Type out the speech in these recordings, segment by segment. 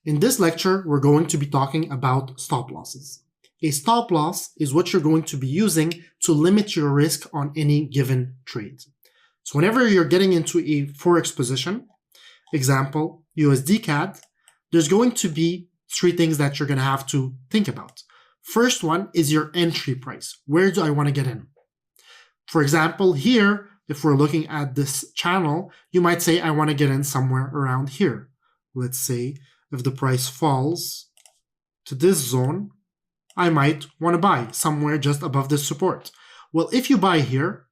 In this lecture, we're going to be talking about stop losses. A stop loss is what you're going to be using to limit your risk on any given trade. So whenever you're getting into a Forex position, example, USD CAD, there's going to be three things that you're going to have to think about. First one is your entry price. Where do I want to get in? For example, here, if we're looking at this channel, you might say, I want to get in somewhere around here. Let's say if the price falls to this zone, I might want to buy somewhere just above this support. Well, if you buy here,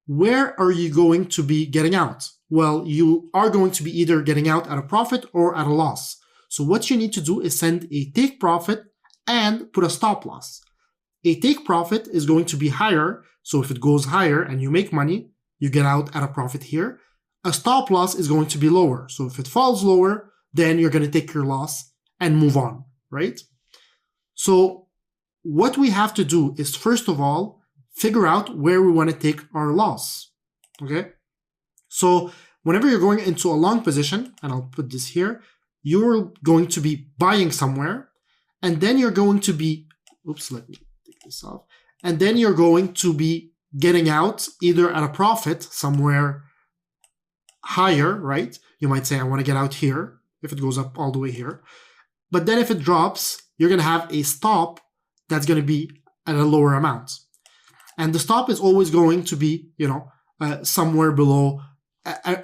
where are you going to be getting out? Well, you are going to be either getting out at a profit or at a loss. So what you need to do is send a take profit and put a stop loss. A take profit is going to be higher. So if it goes higher and you make money, you get out at a profit here. A stop loss is going to be lower. So if it falls lower, then you're going to take your loss and move on, right? So what we have to do is, first of all, figure out where we want to take our loss, okay? So whenever you're going into a long position, and I'll put this here, you're going to be buying somewhere, and then you're going to be, oops, let me take this off, and then you're going to be getting out either at a profit somewhere higher, right? You might say, I want to get out here, if it goes up all the way here. But then if it drops, you're going to have a stop that's going to be at a lower amount. And the stop is always going to be, somewhere below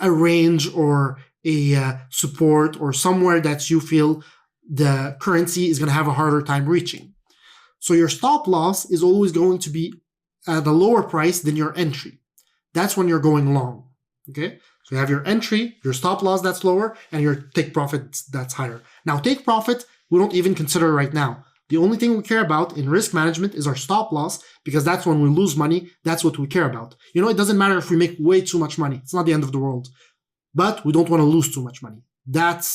a range or a support or somewhere that you feel the currency is going to have a harder time reaching. So your stop loss is always going to be at a lower price than your entry. That's when you're going long, okay? So you have your entry, your stop loss that's lower, and your take profit that's higher. Now, take profit, we don't even consider right now. The only thing we care about in risk management is our stop loss, because that's when we lose money. That's what we care about. It doesn't matter if we make way too much money. It's not the end of the world. But we don't want to lose too much money. That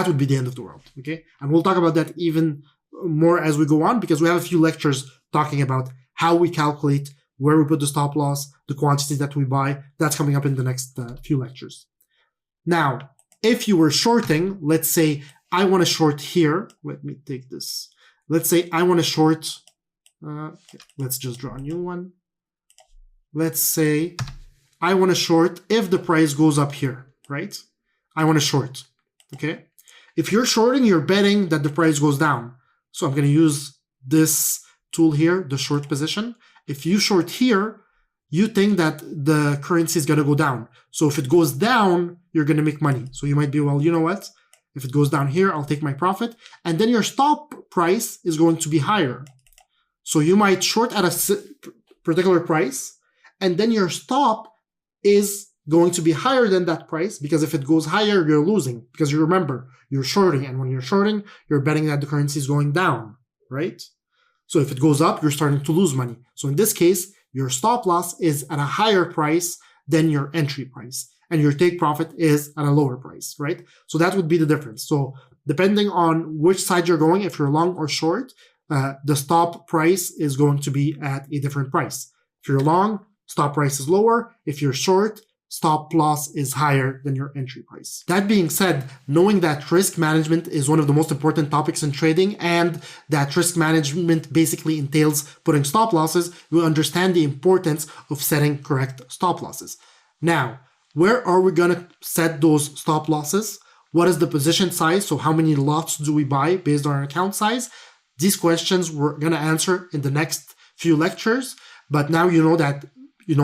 would be the end of the world, okay? And we'll talk about that even more as we go on, because we have a few lectures talking about how we calculate, where we put the stop loss, the quantity that we buy. That's coming up in the next few lectures. Now, if you were shorting, let's say I want to short here. Let me take this. Let's say I want to short, let's just draw a new one. Let's say I want to short if the price goes up here, right? I want to short, okay? If you're shorting, you're betting that the price goes down. So I'm going to use this tool here, the short position. If you short here, you think that the currency is going to go down. So if it goes down, you're going to make money. So you might be, well, you know what? If it goes down here, I'll take my profit. And then your stop price is going to be higher. So you might short at a particular price, and then your stop is going to be higher than that price, because if it goes higher, you're losing. Because you remember, you're shorting. And when you're shorting, you're betting that the currency is going down, right? So if it goes up, you're starting to lose money. So in this case, your stop loss is at a higher price than your entry price, and your take profit is at a lower price, right? So that would be the difference. So depending on which side you're going, if you're long or short, the stop price is going to be at a different price. If you're long, stop price is lower. If you're short, stop loss is higher than your entry price. That being said, knowing that risk management is one of the most important topics in trading, and that risk management basically entails putting stop losses, we understand the importance of setting correct stop losses. Now, where are we going to set those stop losses? What is the position size? So how many lots do we buy based on our account size? These questions we're going to answer in the next few lectures. But now you know that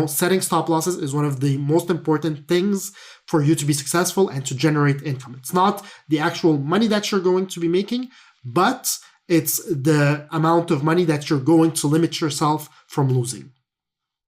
setting stop losses is one of the most important things for you to be successful and to generate income. It's not the actual money that you're going to be making, but it's the amount of money that you're going to limit yourself from losing.